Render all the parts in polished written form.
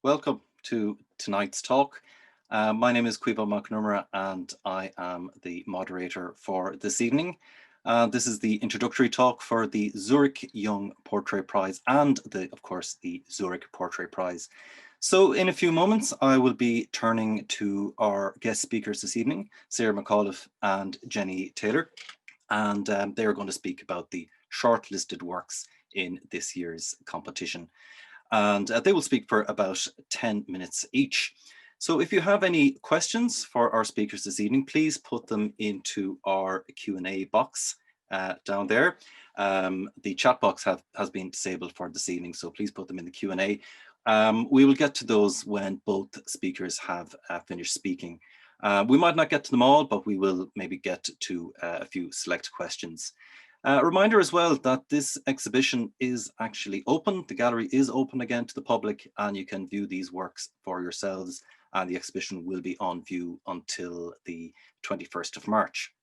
Welcome to tonight's talk. My name is Caoimhe McNamara and I am the moderator for this evening. This is the introductory talk for the Zurich Young Portrait Prize and, of course, the Zurich Portrait Prize. So in a few moments, I will be turning to our guest speakers this evening, Sarah McAuliffe and Jenny Taylor, and they are going to speak about the shortlisted works in this year's competition. And they will speak for about 10 minutes each. So if you have any questions for our speakers this evening, please put them into our Q&A box down there. The chat box has been disabled for this evening, so please put them in the Q&A. We will get to those when both speakers have finished speaking. We might not get to them all, but we will maybe get to a few select questions. A reminder as well that this exhibition is actually open. The gallery is open again to the public and you can view these works for yourselves, and the exhibition will be on view until the 21st of March.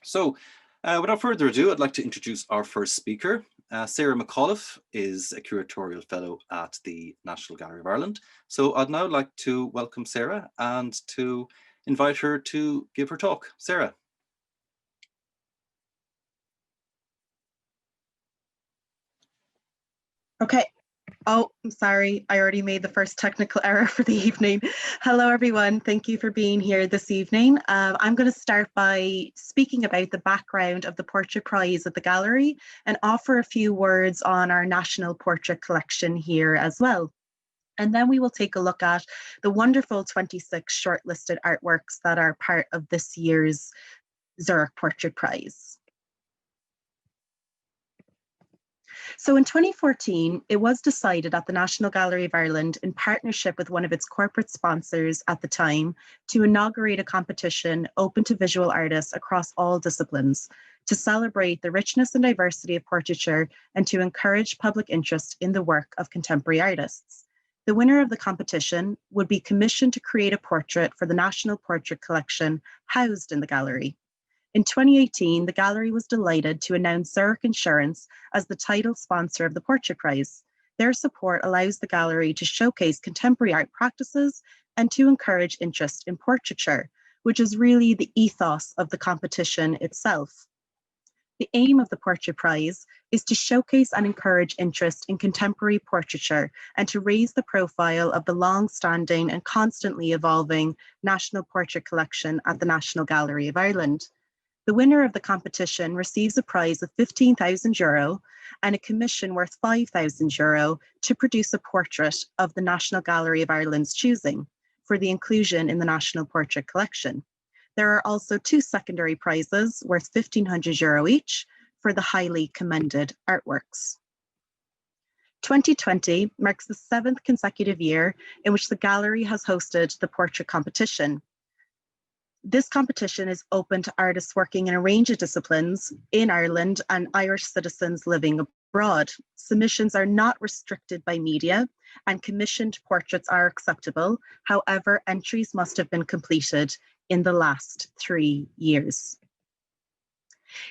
So without further ado, I'd like to introduce our first speaker. Sarah McAuliffe is a curatorial fellow at the National Gallery of Ireland. So I'd now like to welcome Sarah and to invite her to give her talk. Sarah. Okay. Oh, I'm sorry. I already made the first technical error for the evening. Hello, everyone. Thank you for being here this evening. I'm going to start by speaking about the background of the Portrait Prize at the gallery and offer a few words on our national portrait collection here as well. And then we will take a look at the wonderful 26 shortlisted artworks that are part of this year's Zurich Portrait Prize. So in 2014, it was decided at the National Gallery of Ireland, in partnership with one of its corporate sponsors at the time, to inaugurate a competition open to visual artists across all disciplines, to celebrate the richness and diversity of portraiture and to encourage public interest in the work of contemporary artists. The winner of the competition would be commissioned to create a portrait for the National Portrait Collection housed in the gallery. In 2018, the gallery was delighted to announce Zurich Insurance as the title sponsor of the Portrait Prize. Their support allows the gallery to showcase contemporary art practices and to encourage interest in portraiture, which is really the ethos of the competition itself. The aim of the Portrait Prize is to showcase and encourage interest in contemporary portraiture and to raise the profile of the long-standing and constantly evolving National Portrait Collection at the National Gallery of Ireland. The winner of the competition receives a prize of €15,000 and a commission worth €5,000 to produce a portrait of the National Gallery of Ireland's choosing for the inclusion in the National Portrait Collection. There are also two secondary prizes worth €1,500 each for the highly commended artworks. 2020 marks the 7th consecutive year in which the gallery has hosted the portrait competition. This competition is open to artists working in a range of disciplines in Ireland and Irish citizens living abroad. Submissions are not restricted by media and commissioned portraits are acceptable. However, entries must have been completed in the last 3 years.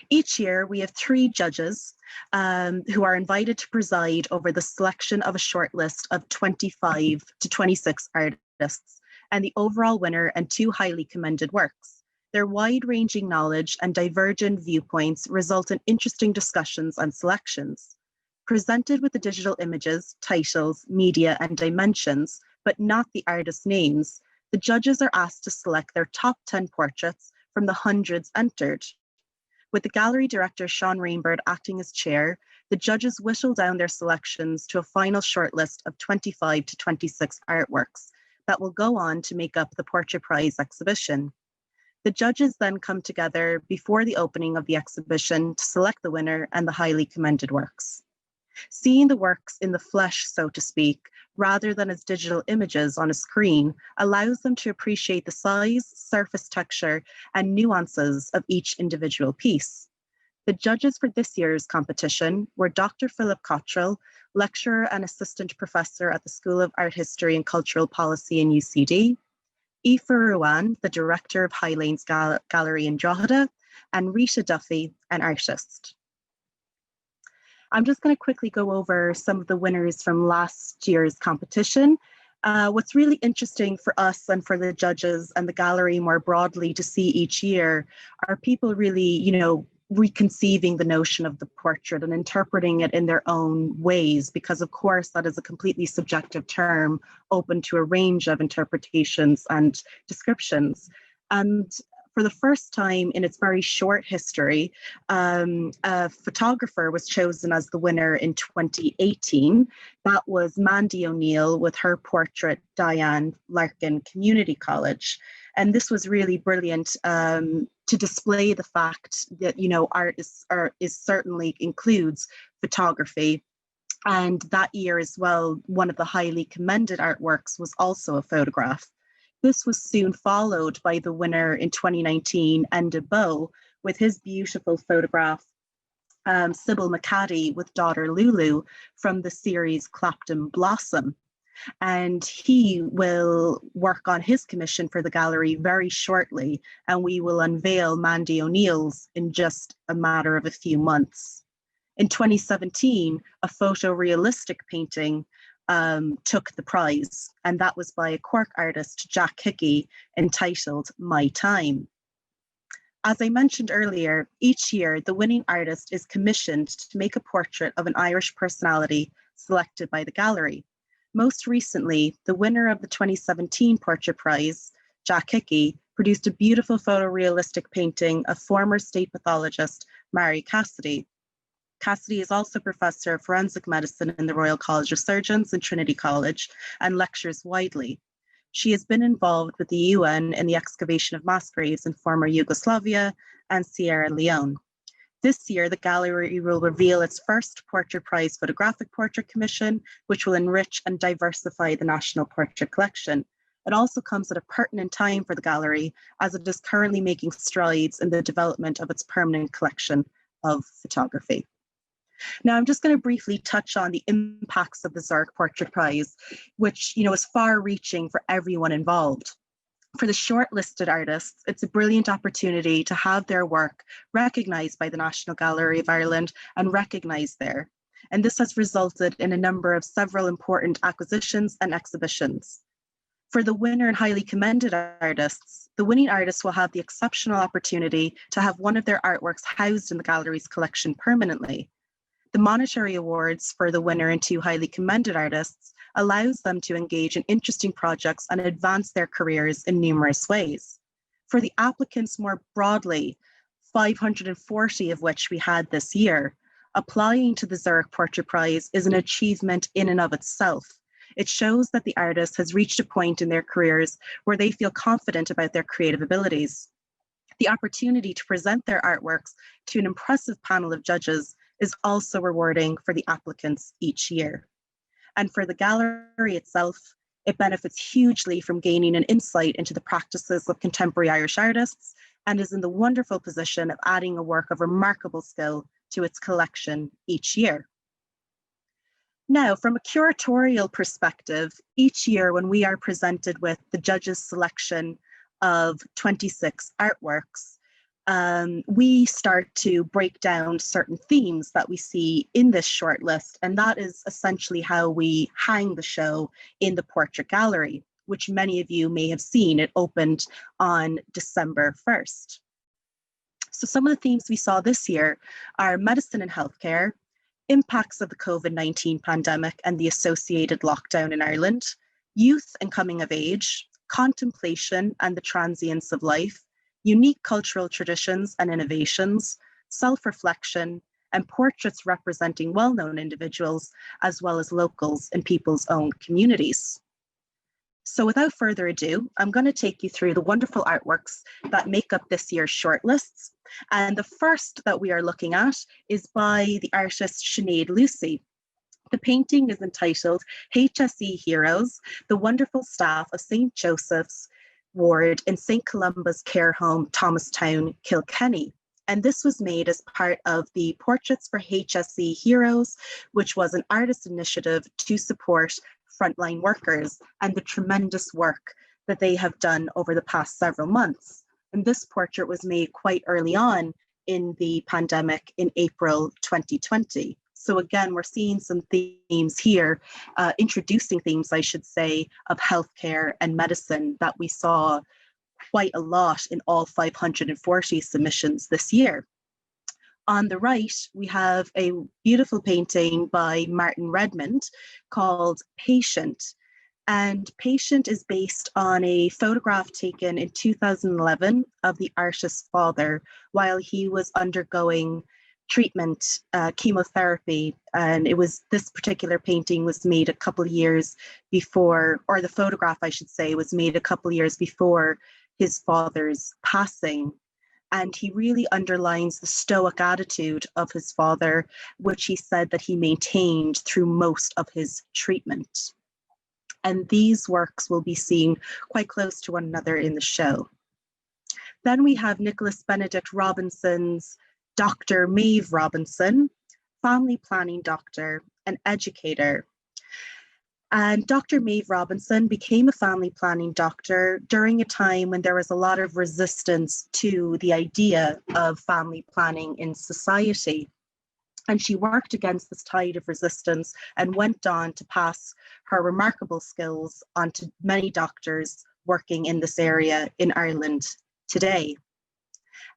Each year, we have 3 judges who are invited to preside over the selection of a short list of 25 to 26 artists, and the overall winner and 2 highly commended works. Their wide-ranging knowledge and divergent viewpoints result in interesting discussions and selections. Presented with the digital images, titles, media, and dimensions, but not the artist names, the judges are asked to select their top 10 portraits from the hundreds entered. With the gallery director Sean Rainbird acting as chair, the judges whittle down their selections to a final shortlist of 25 to 26 artworks that will go on to make up the Portrait Prize exhibition. The judges then come together before the opening of the exhibition to select the winner and the highly commended works. Seeing the works in the flesh, so to speak, rather than as digital images on a screen, allows them to appreciate the size, surface texture, and nuances of each individual piece. The judges for this year's competition were Dr. Philip Cottrell, lecturer and assistant professor at the School of Art History and Cultural Policy in UCD, Aoife Ruan, the director of High Lanes Gallery in Drogheda, and Rita Duffy, an artist. I'm just going to quickly go over some of the winners from last year's competition. What's really interesting for us and for the judges and the gallery more broadly to see each year are people really, reconceiving the notion of the portrait and interpreting it in their own ways, because of course that is a completely subjective term open to a range of interpretations and descriptions. And for the first time in its very short history, a photographer was chosen as the winner in 2018. That was Mandy O'Neill with her portrait, Diane Larkin Community College. And this was really brilliant to display the fact that, art is certainly includes photography. And that year as well, one of the highly commended artworks was also a photograph. This was soon followed by the winner in 2019, Enda Bow, with his beautiful photograph, Sybil McCaddy with daughter Lulu from the series Clapton Blossom. And he will work on his commission for the gallery very shortly, and we will unveil Mandy O'Neill's in just a matter of a few months. In 2017, a photorealistic painting took the prize, and that was by a Cork artist, Jack Hickey, entitled My Time. As I mentioned earlier, each year the winning artist is commissioned to make a portrait of an Irish personality selected by the gallery. Most recently, the winner of the 2017 Portrait Prize, Jack Hickey, produced a beautiful photorealistic painting of former state pathologist Mary Cassidy. Cassidy is also Professor of Forensic Medicine in the Royal College of Surgeons in Trinity College and lectures widely. She has been involved with the UN in the excavation of mass graves in former Yugoslavia and Sierra Leone. This year, the gallery will reveal its first Portrait Prize photographic portrait commission, which will enrich and diversify the National Portrait Collection. It also comes at a pertinent time for the gallery, as it is currently making strides in the development of its permanent collection of photography. Now, I'm just going to briefly touch on the impacts of the Zurich Portrait Prize, which, is far-reaching for everyone involved. For the shortlisted artists, it's a brilliant opportunity to have their work recognised by the National Gallery of Ireland and recognised there. And this has resulted in a number of several important acquisitions and exhibitions. For the winner and highly commended artists, the winning artists will have the exceptional opportunity to have one of their artworks housed in the gallery's collection permanently. The monetary awards for the winner and two highly commended artists allows them to engage in interesting projects and advance their careers in numerous ways. For the applicants more broadly, 540 of which we had this year, applying to the Zurich Portrait Prize is an achievement in and of itself. It shows that the artist has reached a point in their careers where they feel confident about their creative abilities. The opportunity to present their artworks to an impressive panel of judges is also rewarding for the applicants each year. And for the gallery itself, it benefits hugely from gaining an insight into the practices of contemporary Irish artists and is in the wonderful position of adding a work of remarkable skill to its collection each year. Now, from a curatorial perspective, each year when we are presented with the judges' selection of 26 artworks, we start to break down certain themes that we see in this short list, and that is essentially how we hang the show in the Portrait Gallery, which many of you may have seen. It opened on December 1st. So some of the themes we saw this year are medicine and healthcare, impacts of the COVID-19 pandemic and the associated lockdown in Ireland, youth and coming of age, contemplation and the transience of life, unique cultural traditions and innovations, self-reflection, and portraits representing well-known individuals, as well as locals in people's own communities. So without further ado, I'm going to take you through the wonderful artworks that make up this year's shortlists. And the first that we are looking at is by the artist Sinead Lucy. The painting is entitled HSE Heroes, the wonderful staff of St. Joseph's Ward in St. Columba's care home, Thomastown, Kilkenny. And this was made as part of the Portraits for HSE Heroes, which was an artist initiative to support frontline workers and the tremendous work that they have done over the past several months. And this portrait was made quite early on in the pandemic in April 2020. So again, we're seeing some themes here, introducing themes, I should say, of healthcare and medicine that we saw quite a lot in all 540 submissions this year. On the right, we have a beautiful painting by Martin Redmond called Patient. And Patient is based on a photograph taken in 2011 of the artist's father while he was undergoing treatment, chemotherapy. And this particular painting was made a couple of years before, or the photograph, I should say, was made a couple of years before his father's passing. And he really underlines the stoic attitude of his father, which he said that he maintained through most of his treatment. And these works will be seen quite close to one another in the show. Then we have Nicholas Benedict Robinson's Dr. Maeve Robinson, family planning doctor and educator. And Dr. Maeve Robinson became a family planning doctor during a time when there was a lot of resistance to the idea of family planning in society. And she worked against this tide of resistance and went on to pass her remarkable skills on to many doctors working in this area in Ireland today.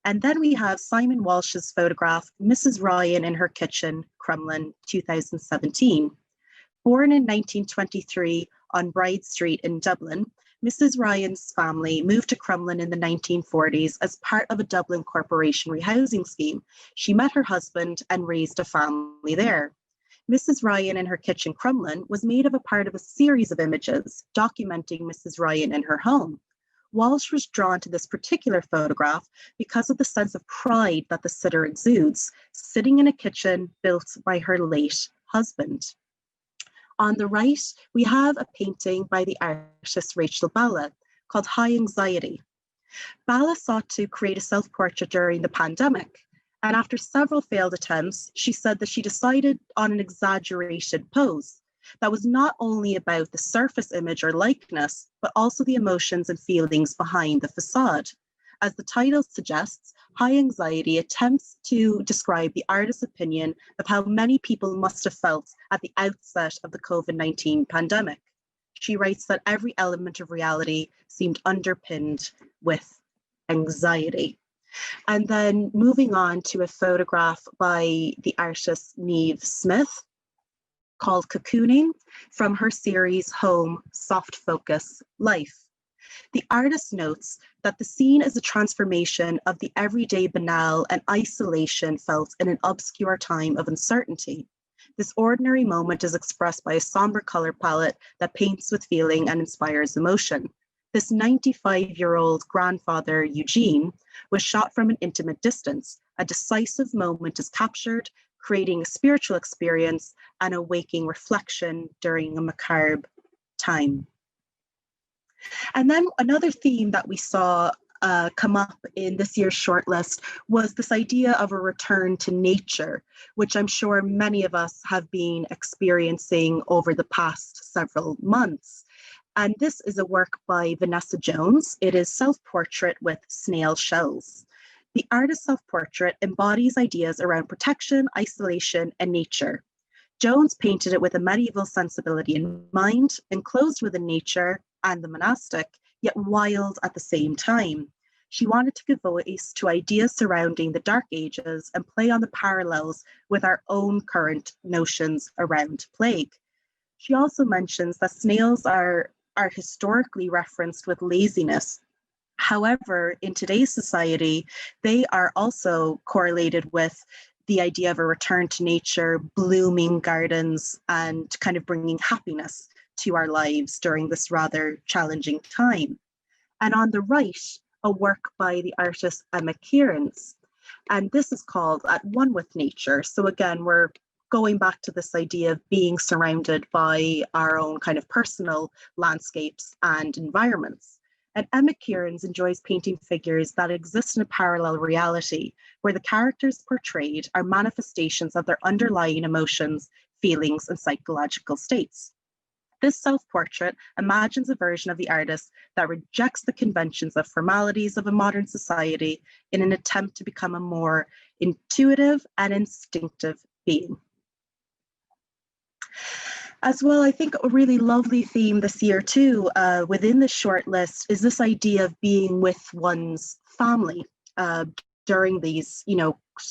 And then we have Simon Walsh's photograph, Mrs. Ryan in Her Kitchen, Crumlin, 2017. Born in 1923 on Bride Street in Dublin, Mrs. Ryan's family moved to Crumlin in the 1940s as part of a Dublin Corporation rehousing scheme. She met her husband and raised a family there. Mrs. Ryan in Her Kitchen, Crumlin was made of a part of a series of images documenting Mrs. Ryan in her home. Walsh was drawn to this particular photograph because of the sense of pride that the sitter exudes, sitting in a kitchen built by her late husband. On the right, we have a painting by the artist Rachel Balla called High Anxiety. Balla sought to create a self-portrait during the pandemic, and after several failed attempts, she said that she decided on an exaggerated pose that was not only about the surface image or likeness, but also the emotions and feelings behind the facade. As the title suggests, High Anxiety attempts to describe the artist's opinion of how many people must have felt at the outset of the COVID-19 pandemic. She writes that every element of reality seemed underpinned with anxiety. And then moving on to a photograph by the artist Neve Smith called Cocooning from her series Home, Soft Focus, Life. The artist notes that the scene is a transformation of the everyday banal and isolation felt in an obscure time of uncertainty. This ordinary moment is expressed by a somber color palette that paints with feeling and inspires emotion. This 95-year-old grandfather, Eugene, was shot from an intimate distance. A decisive moment is captured, creating a spiritual experience and a waking reflection during a macabre time. And then another theme that we saw come up in this year's shortlist was this idea of a return to nature, which I'm sure many of us have been experiencing over the past several months. And this is a work by Vanessa Jones. It is self-portrait with snail shells. The artist's self-portrait embodies ideas around protection, isolation, and nature. Jones painted it with a medieval sensibility in mind, enclosed within nature and the monastic, yet wild at the same time. She wanted to give voice to ideas surrounding the Dark Ages and play on the parallels with our own current notions around plague. She also mentions that snails are historically referenced with laziness. However, in today's society, they are also correlated with the idea of a return to nature, blooming gardens, and kind of bringing happiness to our lives during this rather challenging time. And on the right, a work by the artist Emma Kierans. And this is called At One with Nature. So again, we're going back to this idea of being surrounded by our own kind of personal landscapes and environments. And Emma Kierans enjoys painting figures that exist in a parallel reality, where the characters portrayed are manifestations of their underlying emotions, feelings, and psychological states. This self-portrait imagines a version of the artist that rejects the conventions of formalities of a modern society in an attempt to become a more intuitive and instinctive being. As well, I think a really lovely theme this year too, within the shortlist, is this idea of being with one's family uh, during these,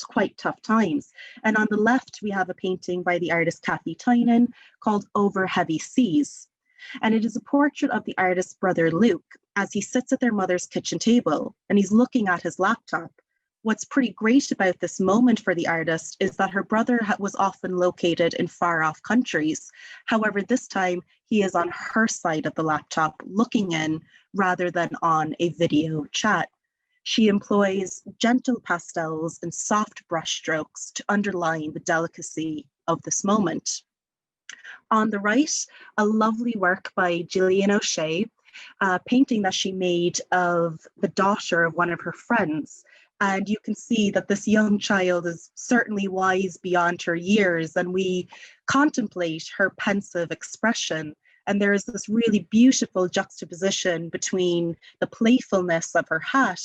quite tough times. And on the left, we have a painting by the artist Kathy Tynan called Over Heavy Seas. And it is a portrait of the artist's brother Luke as he sits at their mother's kitchen table and he's looking at his laptop. What's pretty great about this moment for the artist is that her brother was often located in far off countries. However, this time he is on her side of the laptop looking in rather than on a video chat. She employs gentle pastels and soft brushstrokes to underline the delicacy of this moment. On the right, a lovely work by Gillian O'Shea, a painting that she made of the daughter of one of her friends. And you can see that this young child is certainly wise beyond her years, and we contemplate her pensive expression. And there is this really beautiful juxtaposition between the playfulness of her hat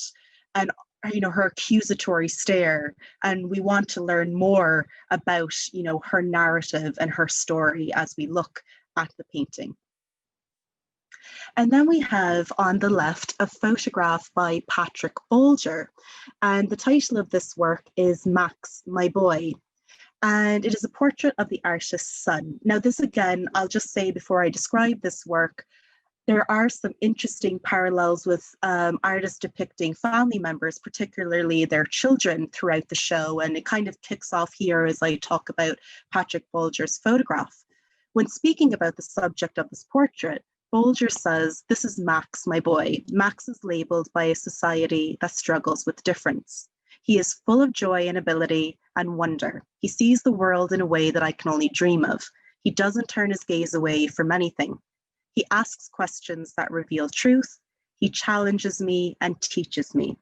and her accusatory stare. And we want to learn more about her narrative and her story as we look at the painting. And then we have on the left a photograph by Patrick Bolger. And the title of this work is Max, My Boy. And it is a portrait of the artist's son. Now, this again, I'll just say before I describe this work, there are some interesting parallels with artists depicting family members, particularly their children, throughout the show. And it kind of kicks off here as I talk about Patrick Bolger's photograph. When speaking about the subject of this portrait, Bolger says, "This is Max, my boy. Max is labeled by a society that struggles with difference. He is full of joy and ability and wonder. He sees the world in a way that I can only dream of. He doesn't turn his gaze away from anything. He asks questions that reveal truth. He challenges me and teaches me."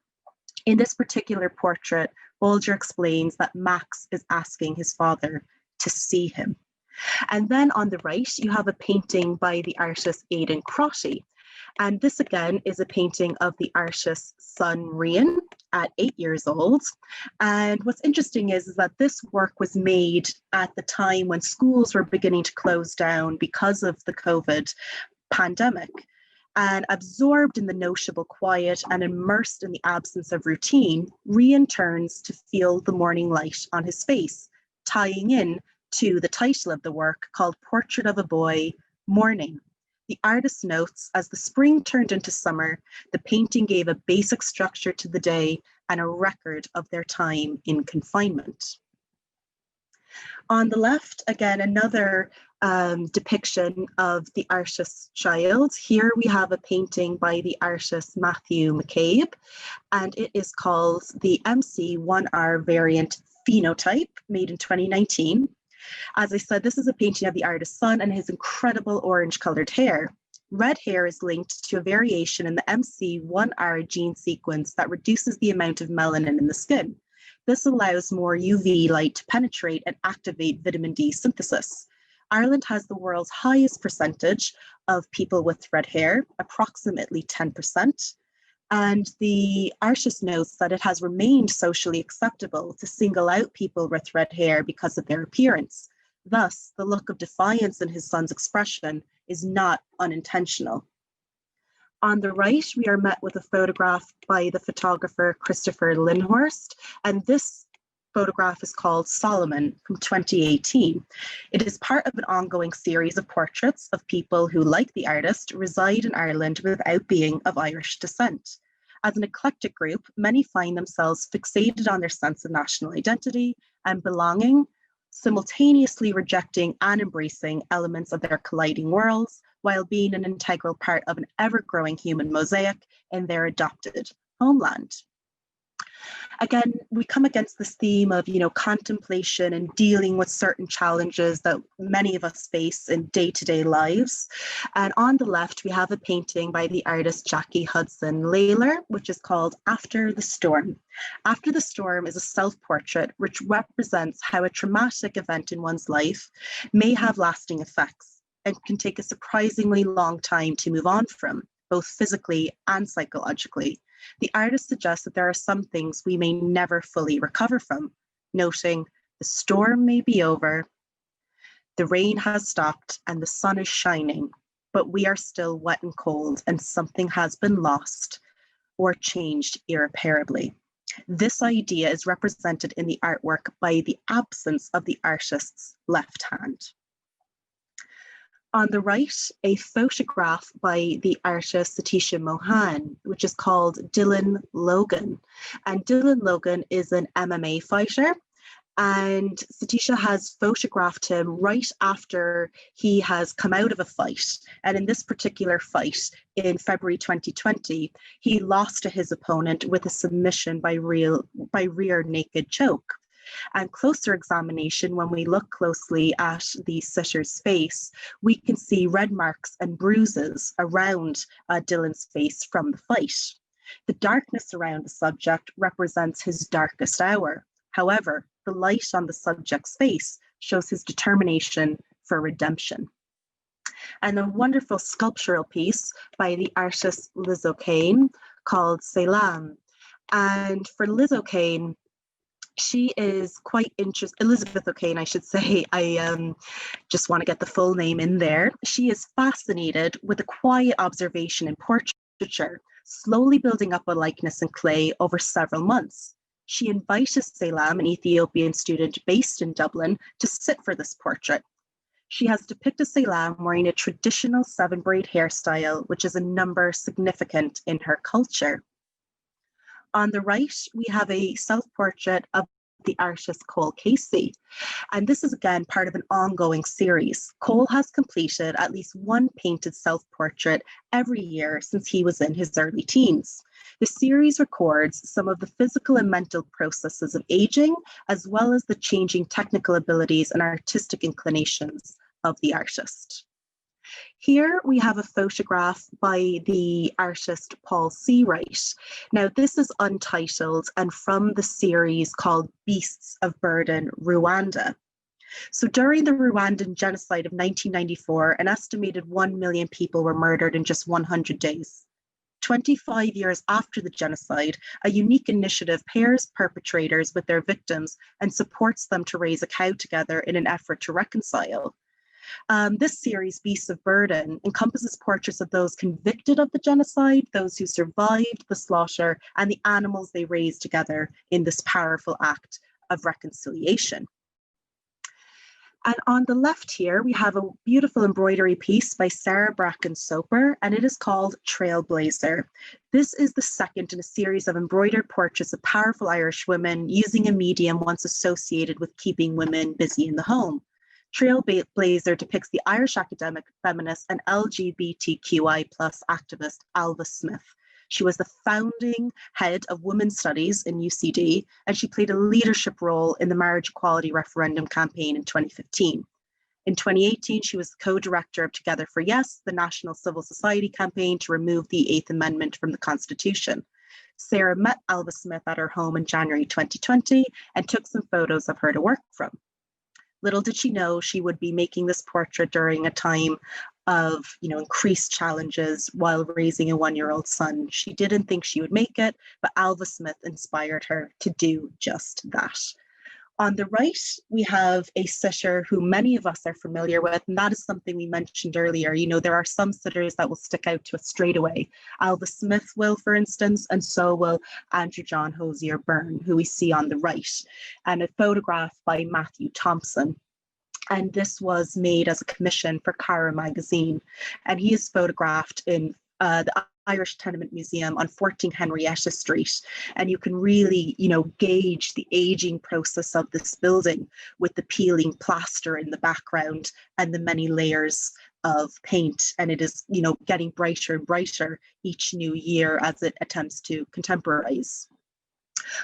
In this particular portrait, Bolger explains that Max is asking his father to see him. And then on the right, you have a painting by the artist Aidan Crotty. And this again is a painting of the artist's son, Rian, at 8 years old. And what's interesting is that this work was made at the time when schools were beginning to close down because of the COVID pandemic. And absorbed in the noticeable quiet and immersed in the absence of routine, Rian turns to feel the morning light on his face, tying in to the title of the work called Portrait of a Boy, Morning. The artist notes, as the spring turned into summer, the painting gave a basic structure to the day and a record of their time in confinement. On the left, again, another depiction of the artist's child. Here we have a painting by the artist Matthew McCabe, and it is called the MC1R Variant Phenotype, made in 2019. As I said, this is a painting of the artist's son and his incredible orange-colored hair. Red hair is linked to a variation in the MC1R gene sequence that reduces the amount of melanin in the skin. This allows more UV light to penetrate and activate vitamin D synthesis. Ireland has the world's highest percentage of people with red hair, approximately 10%. And the artist notes that it has remained socially acceptable to single out people with red hair because of their appearance. Thus, the look of defiance in his son's expression is not unintentional. On the right, we are met with a photograph by the photographer Christopher Lindhorst, and this photograph is called Solomon from 2018. It is part of an ongoing series of portraits of people who, like the artist, reside in Ireland without being of Irish descent. As an eclectic group, many find themselves fixated on their sense of national identity and belonging, simultaneously rejecting and embracing elements of their colliding worlds while being an integral part of an ever-growing human mosaic in their adopted homeland. Again, we come against this theme of, contemplation and dealing with certain challenges that many of us face in day-to-day lives. And on the left, we have a painting by the artist Jackie Hudson Layler, which is called After the Storm. After the Storm is a self-portrait which represents how a traumatic event in one's life may have lasting effects and can take a surprisingly long time to move on from, both physically and psychologically. The artist suggests that there are some things we may never fully recover from, noting the storm may be over, The rain has stopped and the sun is shining, but we are still wet and cold, and something has been lost or changed irreparably. This idea is represented in the artwork by the absence of the artist's left hand. On the right, a photograph by the artist Satisha Mohan, which is called Dylan Logan. And Dylan Logan is an MMA fighter. And Satisha has photographed him right after he has come out of a fight. And in this particular fight in February 2020, he lost to his opponent with a submission by rear naked choke. And closer examination, when we look closely at the sitter's face, we can see red marks and bruises around Dylan's face from the fight. The darkness around the subject represents his darkest hour. However, the light on the subject's face shows his determination for redemption. And a wonderful sculptural piece by the artist Liz O'Kane called Selam. And for Liz O'Kane, she is quite interested, Elizabeth O'Kane, I should say. I just want to get the full name in there. She is fascinated with the quiet observation in portraiture, slowly building up a likeness in clay over several months. She invited Selam, an Ethiopian student based in Dublin, to sit for this portrait. She has depicted Selam wearing a traditional 7-braid hairstyle, which is a number significant in her culture. On the right, we have a self-portrait of the artist Cole Casey. And this is again part of an ongoing series. Cole has completed at least one painted self-portrait every year since he was in his early teens. The series records some of the physical and mental processes of aging, as well as the changing technical abilities and artistic inclinations of the artist. Here we have a photograph by the artist Paul Seawright. Now this is untitled and from the series called Beasts of Burden, Rwanda. So during the Rwandan genocide of 1994, an estimated 1 million people were murdered in just 100 days. 25 years after the genocide, a unique initiative pairs perpetrators with their victims and supports them to raise a cow together in an effort to reconcile. This series, Beasts of Burden, encompasses portraits of those convicted of the genocide, those who survived the slaughter, and the animals they raised together in this powerful act of reconciliation. And on the left here, we have a beautiful embroidery piece by Sarah Bracken Soper, and it is called Trailblazer. This is the second in a series of embroidered portraits of powerful Irish women using a medium once associated with keeping women busy in the home. Trailblazer depicts the Irish academic, feminist, and LGBTQI+ activist Ailbhe Smyth. She was the founding head of Women's Studies in UCD, and she played a leadership role in the marriage equality referendum campaign in 2015. In 2018, she was co-director of Together for Yes, the national civil society campaign to remove the 8th Amendment from the Constitution. Sarah met Ailbhe Smyth at her home in January 2020 and took some photos of her to work from. Little did she know she would be making this portrait during a time of, increased challenges while raising a 1-year-old son. She didn't think she would make it, but Ailbhe Smyth inspired her to do just that. On the right, we have a sitter who many of us are familiar with, and that is something we mentioned earlier. There are some sitters that will stick out to us straight away. Ailbhe Smyth will, for instance, and so will Andrew John Hosier Byrne, who we see on the right, and a photograph by Matthew Thompson. And this was made as a commission for Cara magazine. And he is photographed in the Irish Tenement Museum on 14 Henrietta Street. And you can really, gauge the aging process of this building with the peeling plaster in the background and the many layers of paint. And it is, getting brighter and brighter each new year as it attempts to contemporize.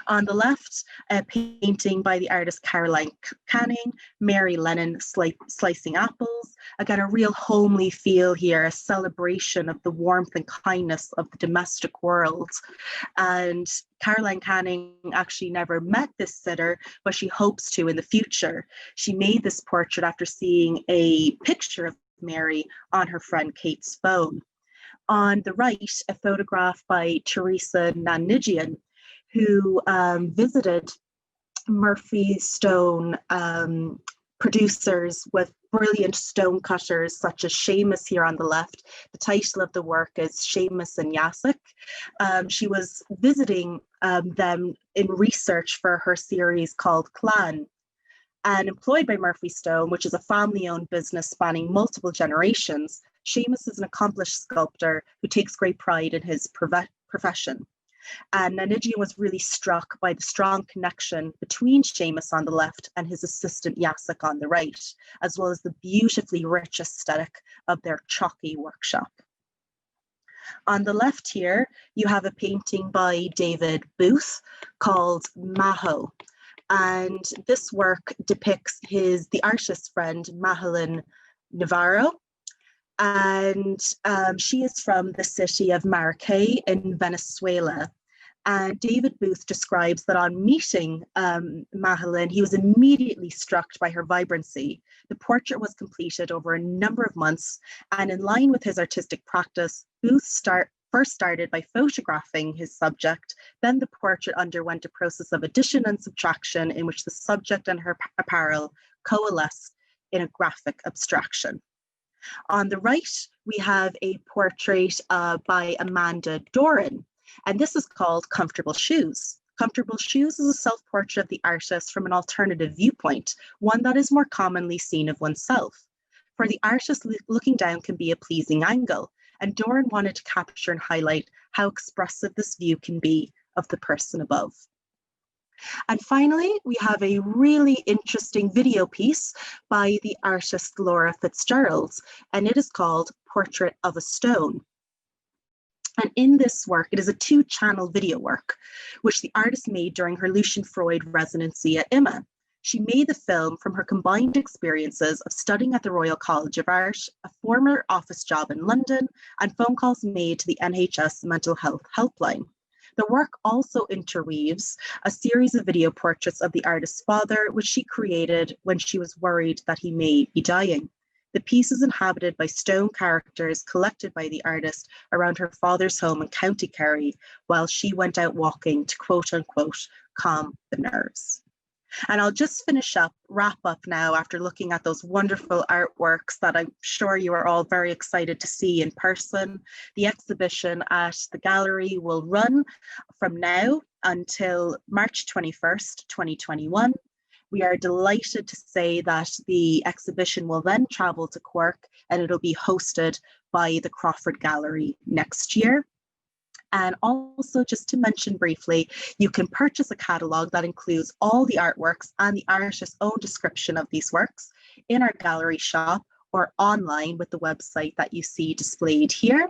On the left, a painting by the artist Caroline Canning, Mary Lennon Slicing Apples. Again, a real homely feel here, a celebration of the warmth and kindness of the domestic world. And Caroline Canning actually never met this sitter, but she hopes to in the future. She made this portrait after seeing a picture of Mary on her friend Kate's phone. On the right, a photograph by Teresa Nanigian, who visited Murphy Stone producers with brilliant stone cutters such as Seamus here on the left. The title of the work is Seamus and Yasek. She was visiting them in research for her series called Clan. And employed by Murphy Stone, which is a family-owned business spanning multiple generations, Seamus is an accomplished sculptor who takes great pride in his profession. And Nanijian was really struck by the strong connection between Seamus on the left and his assistant Yasek on the right, as well as the beautifully rich aesthetic of their chalky workshop. On the left here, you have a painting by David Booth called Maho. And this work depicts the artist's friend, Madeline Navarro. And she is from the city of Maracay in Venezuela. And David Booth describes that on meeting Madeline, he was immediately struck by her vibrancy. The portrait was completed over a number of months, and in line with his artistic practice, Booth first started by photographing his subject. Then the portrait underwent a process of addition and subtraction in which the subject and her apparel coalesced in a graphic abstraction. On the right, we have a portrait by Amanda Doran, and this is called Comfortable Shoes. Comfortable Shoes is a self-portrait of the artist from an alternative viewpoint, one that is more commonly seen of oneself. For the artist, looking down can be a pleasing angle, and Doran wanted to capture and highlight how expressive this view can be of the person above. And finally, we have a really interesting video piece by the artist Laura Fitzgerald, and it is called Portrait of a Stone. And in this work, it is a 2-channel video work, which the artist made during her Lucian Freud residency at IMA. She made the film from her combined experiences of studying at the Royal College of Art, a former office job in London, and phone calls made to the NHS mental health helpline. The work also interweaves a series of video portraits of the artist's father, which she created when she was worried that he may be dying. The piece is inhabited by stone characters collected by the artist around her father's home in County Kerry while she went out walking to quote unquote calm the nerves. And I'll just wrap up now after looking at those wonderful artworks that I'm sure you are all very excited to see in person. The exhibition at the gallery will run from now until March 21st, 2021. We are delighted to say that the exhibition will then travel to Cork and it'll be hosted by the Crawford Gallery next year. And also, just to mention briefly, you can purchase a catalogue that includes all the artworks and the artist's own description of these works in our gallery shop or online with the website that you see displayed here.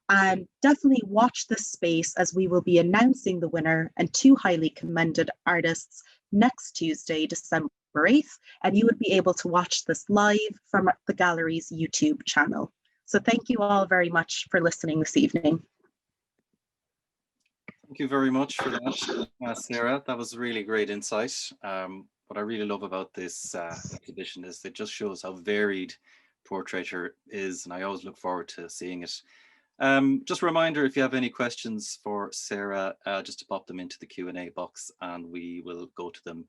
And definitely watch this space as we will be announcing the winner and 2 highly commended artists next Tuesday, December 8th, and you would be able to watch this live from the gallery's YouTube channel. So thank you all very much for listening this evening. Thank you very much for that, Sarah. That was really great insight. What I really love about this exhibition is it just shows how varied portraiture is, and I always look forward to seeing it. Just a reminder, if you have any questions for Sarah, just to pop them into the Q&A box and we will go to them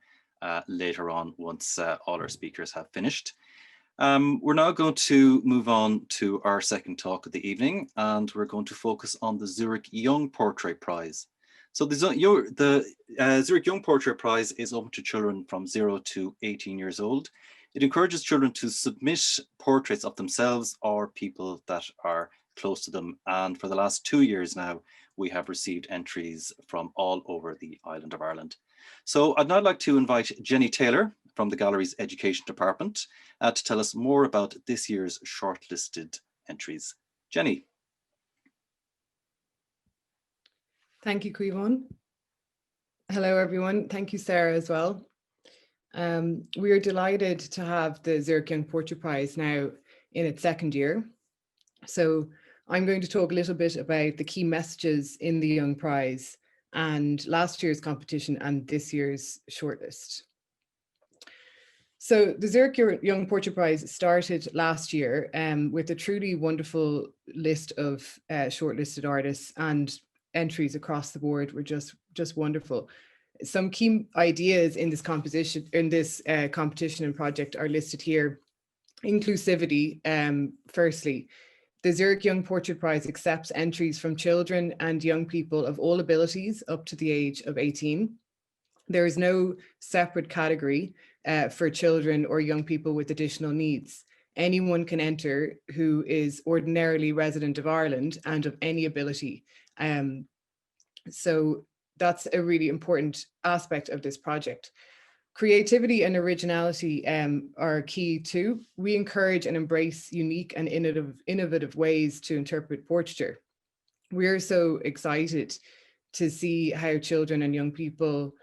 later on once all our speakers have finished. We're now going to move on to our second talk of the evening, and we're going to focus on the Zurich Young Portrait Prize. So the Zurich Young Portrait Prize is open to children from 0 to 18 years old. It encourages children to submit portraits of themselves or people that are close to them. And for the last 2 years now, we have received entries from all over the island of Ireland. So I'd now like to invite Jenny Taylor from the Gallery's Education Department to tell us more about this year's shortlisted entries. Jenny. Thank you, Caoimhín. Hello, everyone. Thank you, Sarah, as well. We are delighted to have the Zurich Young Portrait Prize now in its 2nd year. So I'm going to talk a little bit about the key messages in the Young Prize and last year's competition and this year's shortlist. So the Zurich Young Portrait Prize started last year with a truly wonderful list of shortlisted artists, and entries across the board were just wonderful. Some key ideas in this competition and project are listed here. Inclusivity, firstly. The Zurich Young Portrait Prize accepts entries from children and young people of all abilities up to the age of 18. There is no separate category for children or young people with additional needs. Anyone can enter who is ordinarily resident of Ireland and of any ability. So that's a really important aspect of this project. Creativity and originality are key too. We encourage and embrace unique and innovative ways to interpret portraiture. We're so excited to see how children and young people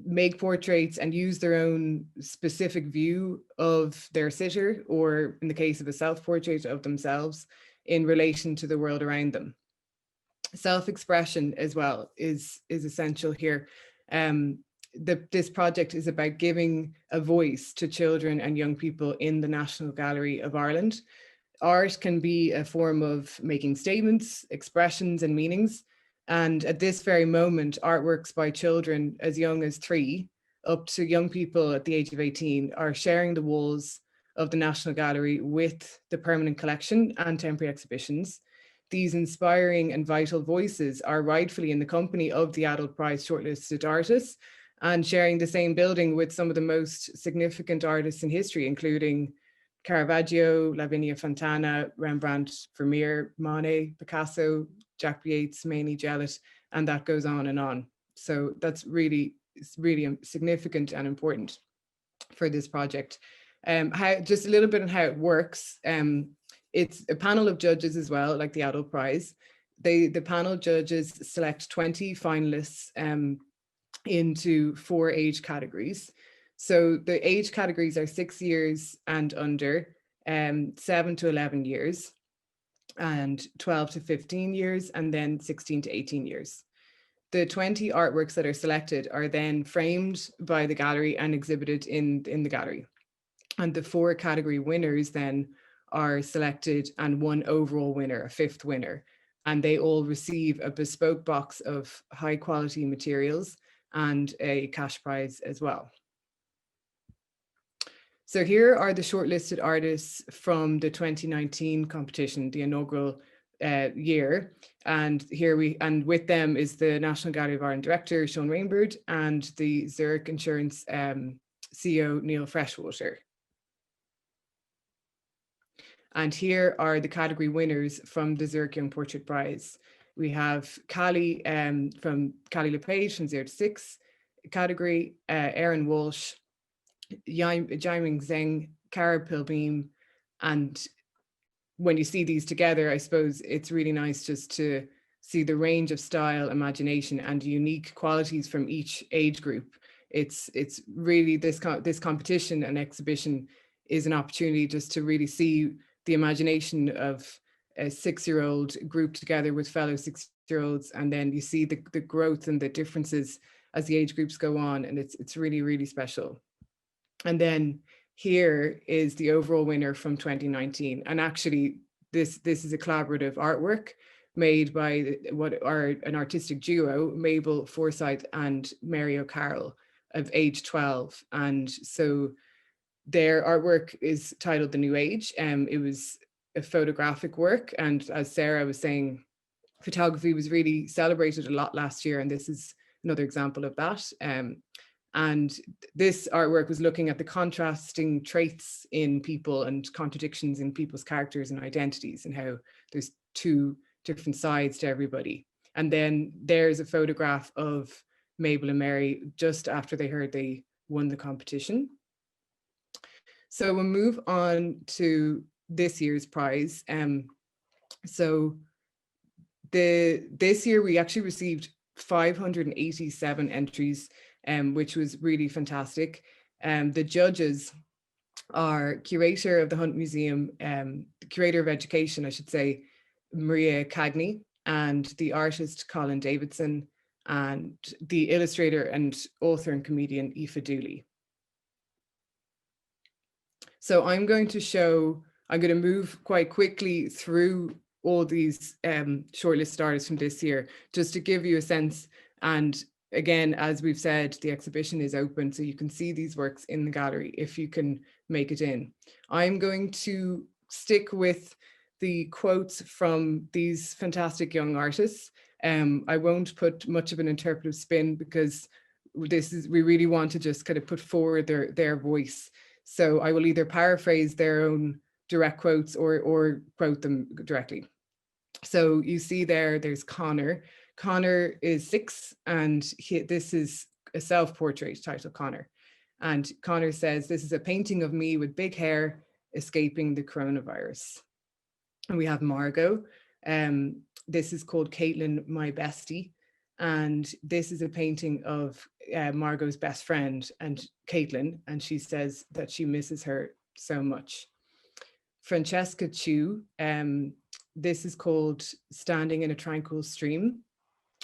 make portraits and use their own specific view of their sitter, or in the case of a self-portrait of themselves, in relation to the world around them. Self-expression as well is essential here. This project is about giving a voice to children and young people in the National Gallery of Ireland. Art can be a form of making statements, expressions, and meanings. And at this very moment, artworks by children as young as 3 up to young people at the age of 18 are sharing the walls of the National Gallery with the permanent collection and temporary exhibitions. These inspiring and vital voices are rightfully in the company of the Adult Prize shortlisted artists and sharing the same building with some of the most significant artists in history, including Caravaggio, Lavinia Fontana, Rembrandt, Vermeer, Monet, Picasso, Jack Yates, Mamie Jellett, and that goes on and on. So that's really significant and important for this project. Just a little bit on how it works. It's a panel of judges as well, like the Adult Prize. The panel judges select 20 finalists into 4 age categories. So the age categories are 6 years and under, 7 to 11 years, and 12 to 15 years, and then 16 to 18 years. The 20 artworks that are selected are then framed by the gallery and exhibited in the gallery. And the 4 category winners then are selected, and 1 overall winner, a 5th winner. And they all receive a bespoke box of high quality materials and a cash prize as well. So here are the shortlisted artists from the 2019 competition, the inaugural year. And with them is the National Gallery of Ireland director, Sean Rainbird, and the Zurich Insurance CEO, Neil Freshwater. And here are the category winners from the Zurich Young Portrait Prize. We have Callie from Callie LePage from 0 to 6 category, Aaron Walsh, Jiaming Zheng, Cara Pilbeam. And when you see these together, I suppose it's really nice just to see the range of style, imagination, and unique qualities from each age group. It's really this competition and exhibition is an opportunity just to really see the imagination of a 6-year-old grouped together with fellow 6-year-olds, and then you see the growth and the differences as the age groups go on, and it's really, really special. And then here is the overall winner from 2019, and actually this is a collaborative artwork made by an artistic duo, Mabel Forsyth and Mary O'Carroll, of age 12, and so their artwork is titled The New Age. It was a photographic work, and as Sarah was saying, photography was really celebrated a lot last year, and this is another example of that. And this artwork was looking at the contrasting traits in people and contradictions in people's characters and identities, and how there's 2 different sides to everybody. And then there's a photograph of Mabel and Mary just after they won the competition. So we'll move on to this year's prize. So this year we actually received 587 entries, which was really fantastic. The judges are curator of the Hunt Museum, the curator of education, I should say, Maria Cagney, and the artist Colin Davidson, and the illustrator and author and comedian Aoife Dooley. So I'm going to move quite quickly through all these shortlisted artists from this year, just to give you a sense and again, as we've said, the exhibition is open, so you can see these works in the gallery if you can make it in. I'm going to stick with the quotes from these fantastic young artists. I won't put much of an interpretive spin because we really want to just kind of put forward their voice. So I will either paraphrase their own direct quotes or quote them directly. So you see there's Connor. Connor is 6 and this is a self-portrait titled Connor. And Connor says, "This is a painting of me with big hair escaping the coronavirus." And we have Margot. This is called Caitlin, My Bestie. And this is a painting of Margot's best friend and Caitlin. And she says that she misses her so much. Francesca Chu, this is called Standing in a Tranquil Stream,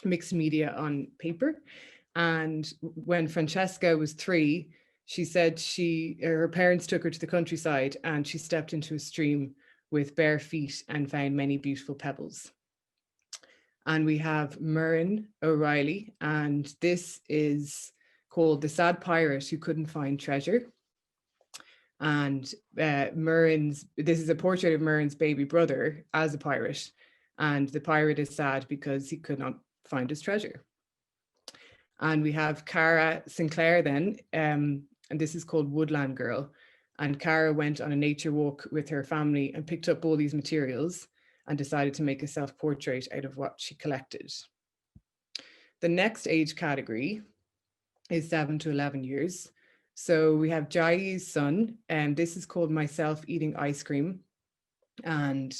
mixed media on paper. And when Francesca was 3, she said her parents took her to the countryside and she stepped into a stream with bare feet and found many beautiful pebbles. And we have Murren O'Reilly, and this is called The Sad Pirate Who Couldn't Find Treasure. And this is a portrait of Murren's baby brother as a pirate, and the pirate is sad because he could not find his treasure. And we have Cara Sinclair then, and this is called Woodland Girl. And Cara went on a nature walk with her family and picked up all these materials and decided to make a self-portrait out of what she collected. The next age category is 7 to 11 years. So we have Jai's son, and this is called Myself Eating Ice Cream. And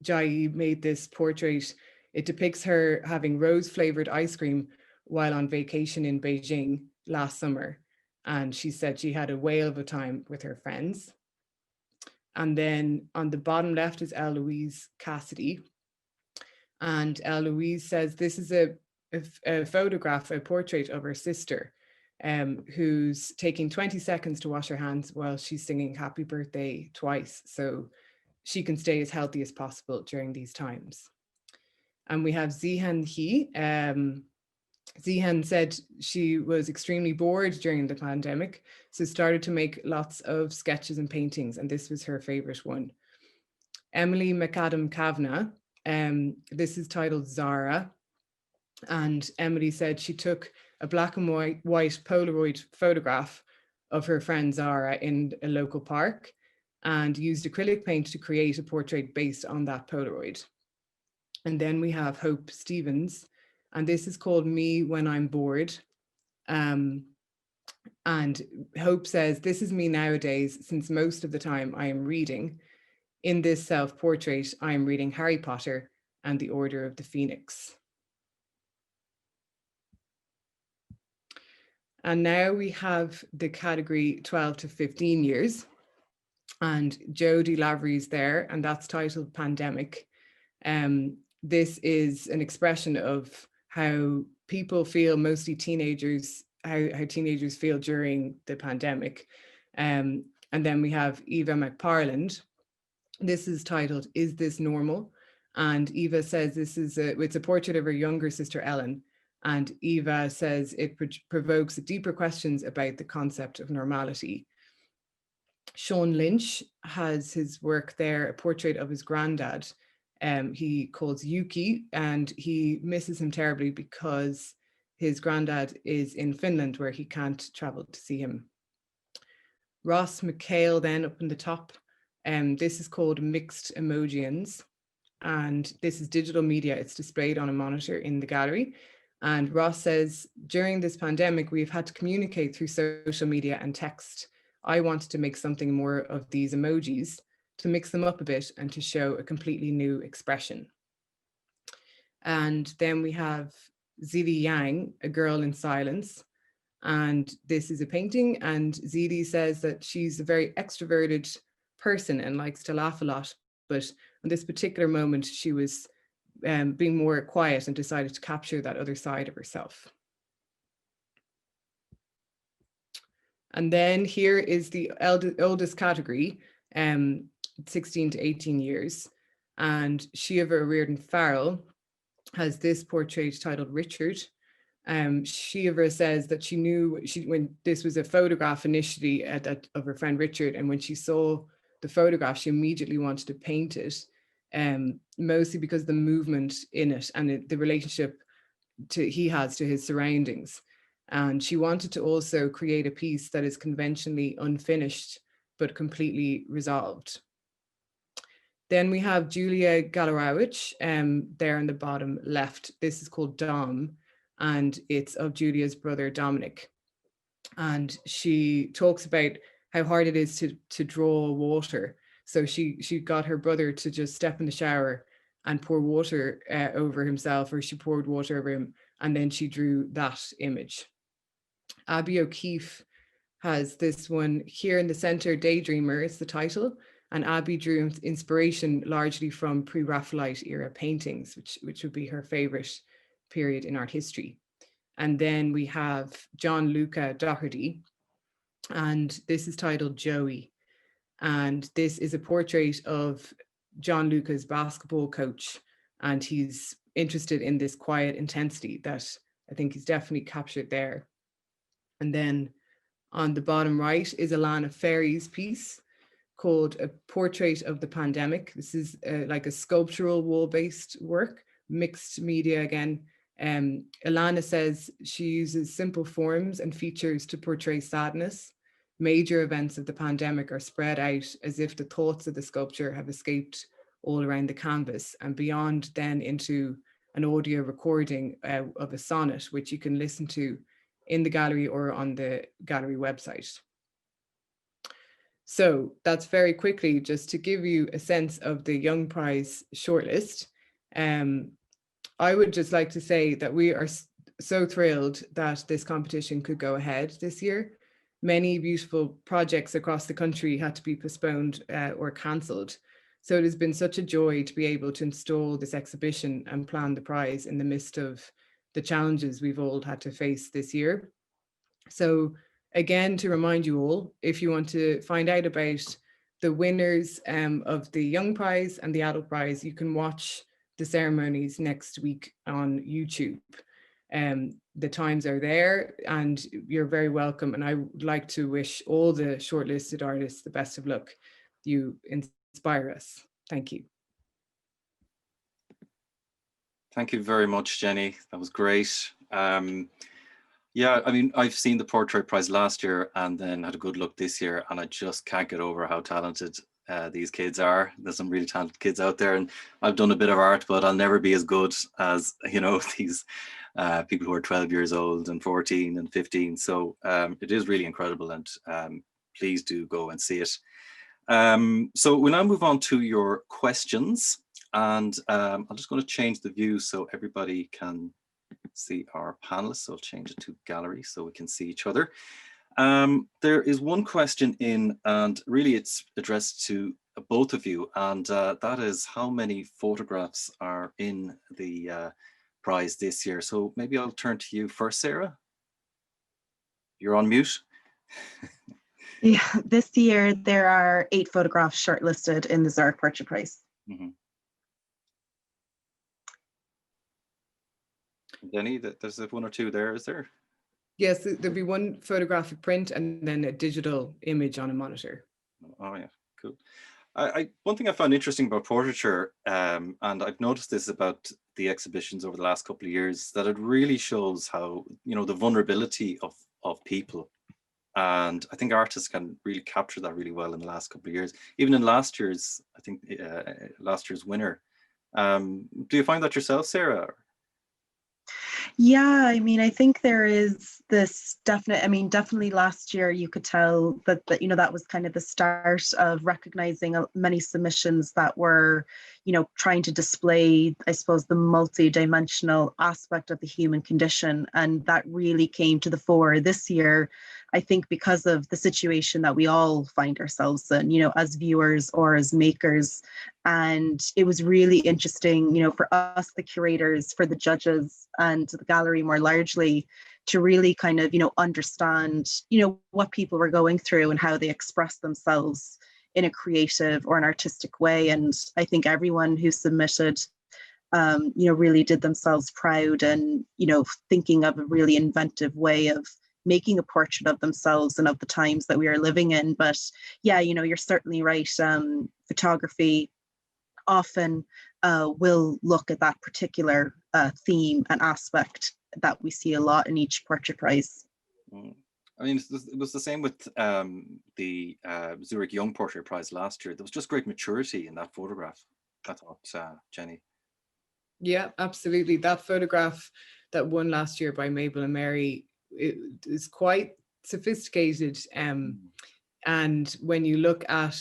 Jai made this portrait. It depicts her having rose-flavored ice cream while on vacation in Beijing last summer. And she said she had a whale of a time with her friends. And then on the bottom left is Eloise Cassidy. And Eloise says this is a photograph, a portrait of her sister, who's taking 20 seconds to wash her hands while she's singing Happy Birthday twice, so she can stay as healthy as possible during these times. And we have Zihan He. Zihan said she was extremely bored during the pandemic, so started to make lots of sketches and paintings, and this was her favorite one. Emily McAdam Kavanagh, this is titled Zara, and Emily said she took a black and white Polaroid photograph of her friend Zara in a local park and used acrylic paint to create a portrait based on that Polaroid. And then we have Hope Stevens, and this is called Me When I'm Bored. And Hope says, "This is me nowadays, since most of the time I am reading. In this self-portrait, I am reading Harry Potter and the Order of the Phoenix." And now we have the category 12 to 15 years. And Jodie Lavery's there, and that's titled Pandemic. This is an expression of how people feel, mostly teenagers, how teenagers feel during the pandemic. And then we have Eva McParland. This is titled, Is This Normal? And Eva says it's a portrait of her younger sister, Ellen. And Eva says it provokes deeper questions about the concept of normality. Sean Lynch has his work there, a portrait of his granddad. He calls Yuki, and he misses him terribly because his granddad is in Finland where he can't travel to see him. Ross McHale then up in the top. This is called Mixed Emojians, and this is digital media. It's displayed on a monitor in the gallery. And Ross says, during this pandemic, we've had to communicate through social media and text. I wanted to make something more of these emojis to mix them up a bit and to show a completely new expression. And then we have Zili Yang, A Girl in Silence. And this is a painting, and Zili says that she's a very extroverted person and likes to laugh a lot. But in this particular moment, she was being more quiet and decided to capture that other side of herself. And then here is the oldest category, 16 to 18 years. And Shiva Reardon Farrell has this portrait titled Richard. Shiva says that she knew when this was a photograph initially of her friend Richard, and when she saw the photograph, she immediately wanted to paint it, mostly because the movement in it and the relationship he has to his surroundings. And she wanted to also create a piece that is conventionally unfinished, but completely resolved. Then we have Julia Galarowicz there in the bottom left. This is called Dom, and it's of Julia's brother Dominic. And she talks about how hard it is to draw water. So she got her brother to just step in the shower and pour water over himself, or she poured water over him, and then she drew that image. Abby O'Keefe has this one here in the center, Daydreamer is the title, and Abby drew inspiration largely from pre-Raphaelite era paintings, which would be her favorite period in art history. And then we have Gianluca Doherty, and this is titled Joey. And this is a portrait of Gianluca's basketball coach, and he's interested in this quiet intensity that I think is definitely captured there. And then on the bottom right is Alana Ferry's piece called A Portrait of the Pandemic. This is like a sculptural wall-based work, mixed media again. Alana says she uses simple forms and features to portray sadness. Major events of the pandemic are spread out as if the thoughts of the sculpture have escaped all around the canvas and beyond, then into an audio recording of a sonnet, which you can listen to in the gallery or on the gallery website. So that's very quickly just to give you a sense of the Young Prize shortlist. I would just like to say that we are so thrilled that this competition could go ahead this year. Many beautiful projects across the country had to be postponed or cancelled. So it has been such a joy to be able to install this exhibition and plan the prize in the midst of the challenges we've all had to face this year. So again, to remind you all, if you want to find out about the winners of the Young Prize and the Adult Prize, you can watch the ceremonies next week on YouTube. The times are there and you're very welcome. And I would like to wish all the shortlisted artists the best of luck. You inspire us. Thank you. Thank you very much, Jenny. That was great. Yeah, I mean, I've seen the Portrait Prize last year and then had a good look this year, and I just can't get over how talented these kids are. There's some really talented kids out there, and I've done a bit of art, but I'll never be as good as, you know, these people who are 12 years old and 14 and 15. So it is really incredible, and please do go and see it. So we'll now move on to your questions, and I'm just going to change the view so everybody can see our panelists. So I'll change it to gallery so we can see each other. There is one question in, and really it's addressed to both of you, and that is how many photographs are in the prize this year. So maybe I'll turn to you first, Sarah. You're on mute. Yeah, this year there are 8 photographs shortlisted in the Zurich Portrait Prize. Mm-hmm. Jenny, there's one or two there, is there? Yes, there'll be one photographic print and then a digital image on a monitor. Oh yeah, cool. One thing I found interesting about portraiture, and I've noticed this about the exhibitions over the last couple of years, that it really shows how, you know, the vulnerability of people. And I think artists can really capture that really well in the last couple of years. Even in last year's, I think last year's winner. Do you find that yourself, Sarah? Yeah, I mean, I think there is this definitely last year you could tell that you know, that was kind of the start of recognizing many submissions that were, you know, trying to display, I suppose, the multi-dimensional aspect of the human condition. And that really came to the fore this year, I think, because of the situation that we all find ourselves in, you know, as viewers or as makers. And it was really interesting, you know, for us, the curators, for the judges and the gallery more largely, to really kind of, you know, understand, you know, what people were going through and how they express themselves in a creative or an artistic way. And I think everyone who submitted really did themselves proud and, thinking of a really inventive way of making a portrait of themselves and of the times that we are living in. But yeah, you're certainly right. Photography often will look at that particular theme and aspect that we see a lot in each portrait prize. I mean, it was the same with the Zurich Young Portrait Prize last year. There was just great maturity in that photograph, I thought, Jenny. Yeah, absolutely. That photograph that won last year by Mabel and Mary, it is quite sophisticated. And when you look at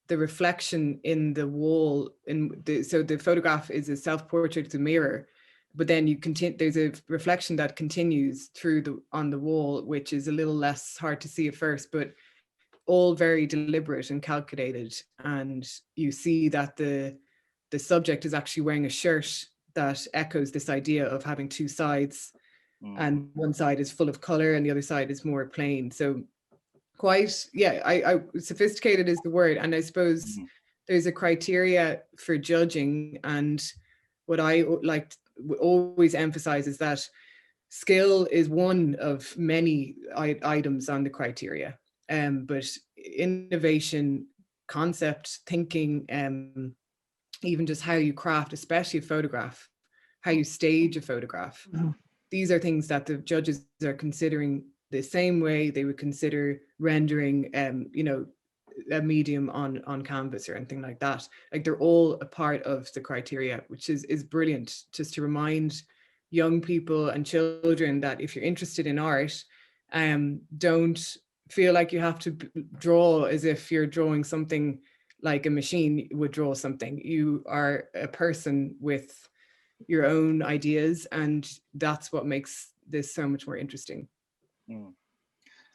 the reflection in the wall, so the photograph is a self-portrait, it's a mirror, but then there's a reflection that continues through on the wall, which is a little less hard to see at first, but all very deliberate and calculated. And you see that the subject is actually wearing a shirt that echoes this idea of having two sides, and one side is full of color and the other side is more plain. So quite, yeah, I sophisticated is the word. And I suppose there's a criteria for judging, and what I like always emphasize is that skill is one of many items on the criteria, but innovation, concept thinking, even just how you craft, especially a photograph, how you stage a photograph. These are things that the judges are considering the same way they would consider rendering, a medium on canvas or anything like that. Like, they're all a part of the criteria, which is brilliant, just to remind young people and children that if you're interested in art, don't feel like you have to draw as if you're drawing something like a machine would draw something. You are a person with your own ideas, and that's what makes this so much more interesting.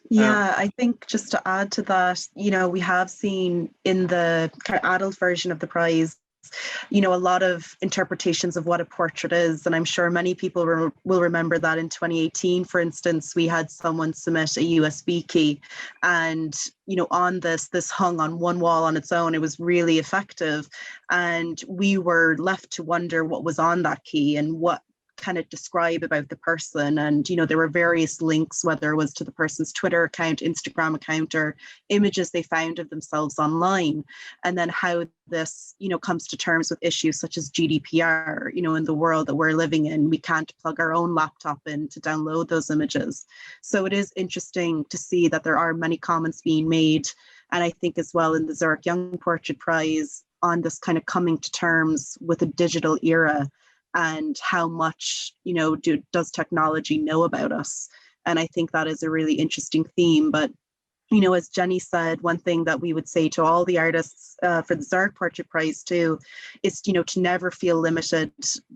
Yeah, I think just to add to that, we have seen in the kind of adult version of the prize, a lot of interpretations of what a portrait is. And I'm sure many people will remember that in 2018, for instance, we had someone submit a USB key, and, on this hung on one wall on its own. It was really effective. And we were left to wonder what was on that key and what kind of describe about the person. And there were various links, whether it was to the person's Twitter account, Instagram account, or images they found of themselves online. And then how this comes to terms with issues such as GDPR. In the world that we're living in, we can't plug our own laptop in to download those images. So it is interesting to see that there are many comments being made, and I think as well in the Zurich Young Portrait Prize, on this kind of coming to terms with a digital era and how much, does technology know about us? And I think that is a really interesting theme. But, as Jenny said, one thing that we would say to all the artists for the Zurich Portrait Prize too is, to never feel limited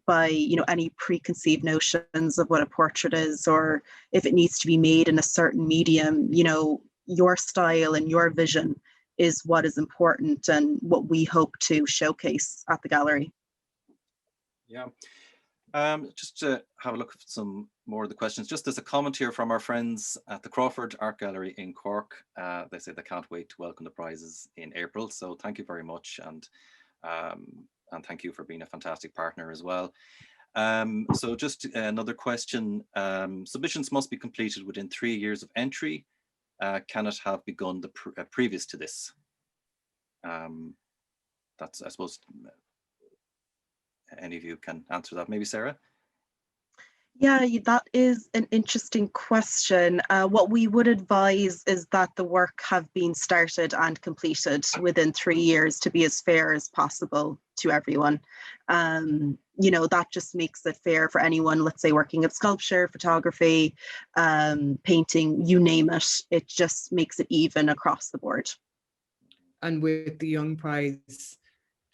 by, any preconceived notions of what a portrait is, or if it needs to be made in a certain medium. Your style and your vision is what is important and what we hope to showcase at the gallery. Yeah. Just to have a look at some more of the questions, just as a comment here from our friends at the Crawford Art Gallery in Cork. They say they can't wait to welcome the prizes in April. So thank you very much. And thank you for being a fantastic partner as well. So just another question. Submissions must be completed within 3 years of entry. Can it have begun previous to this? That's, I suppose, any of you can answer that. Maybe Sarah? Yeah, that is an interesting question. What we would advise is that the work have been started and completed within 3 years to be as fair as possible to everyone. That just makes it fair for anyone, let's say, working at sculpture, photography, painting, you name it. It just makes it even across the board. And with the Young Prize,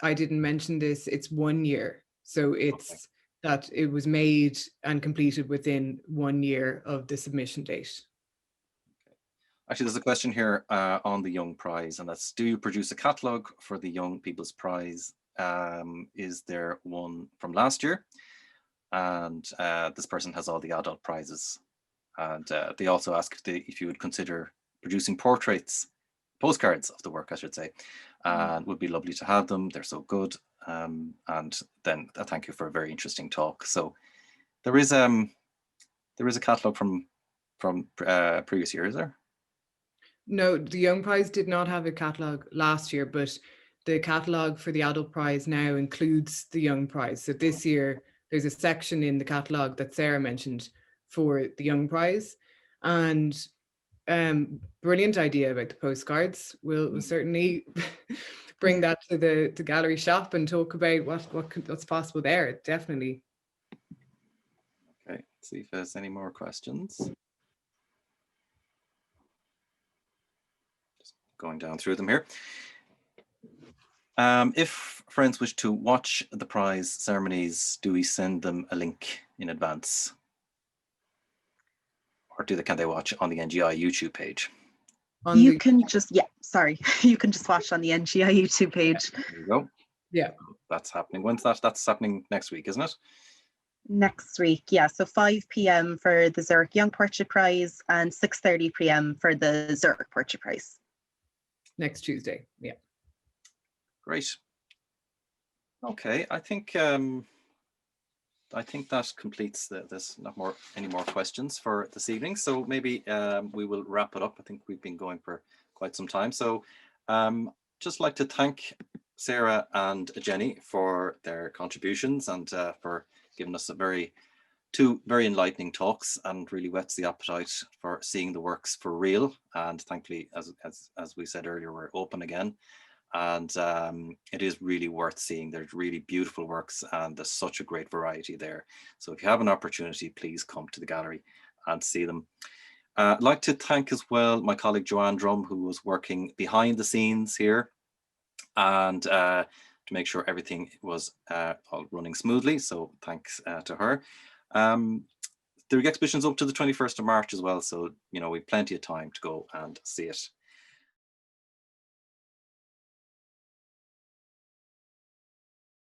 I didn't mention this, it's 1 year. So it's that it was made and completed within 1 year of the submission date. Actually, there's a question here on the Young Prize, and that's, do you produce a catalogue for the Young People's Prize? Is there one from last year? And this person has all the adult prizes. And they also ask if you would consider producing portraits postcards of the work, I should say, and would be lovely to have them. They're so good. And then a thank you for a very interesting talk. So there is a catalogue from previous year, is there? No, the Young Prize did not have a catalogue last year, but the catalogue for the Adult Prize now includes the Young Prize. So this year, there's a section in the catalogue that Sarah mentioned for the Young Prize. And brilliant idea about the postcards. We'll certainly bring that to the gallery shop and talk about what's possible there. Definitely. Okay, let's see if there's any more questions. Just going down through them here. If friends wish to watch the prize ceremonies, do we send them a link in advance? Or can they watch on the NGI YouTube page? You can just watch on the NGI YouTube page. There you go. Yeah. That's happening. When's that? That's happening next week, isn't it? Next week, yeah. So 5 p.m. for the Zurich Young Portrait Prize and 6:30 p.m. for the Zurich Portrait Prize. Next Tuesday, yeah. Great. Okay, I think that completes this. Not any more questions for this evening. So maybe we will wrap it up. I think we've been going for quite some time. So just like to thank Sarah and Jenny for their contributions and for giving us two very enlightening talks, and really whets the appetite for seeing the works for real. And thankfully, as we said earlier, we're open again. And it is really worth seeing. There's really beautiful works and there's such a great variety there. So if you have an opportunity, please come to the gallery and see them. I'd like to thank as well my colleague Joanne Drum, who was working behind the scenes here and to make sure everything was all running smoothly. So thanks to her. The exhibition's up to the 21st of March as well. So, you know, we've plenty of time to go and see it.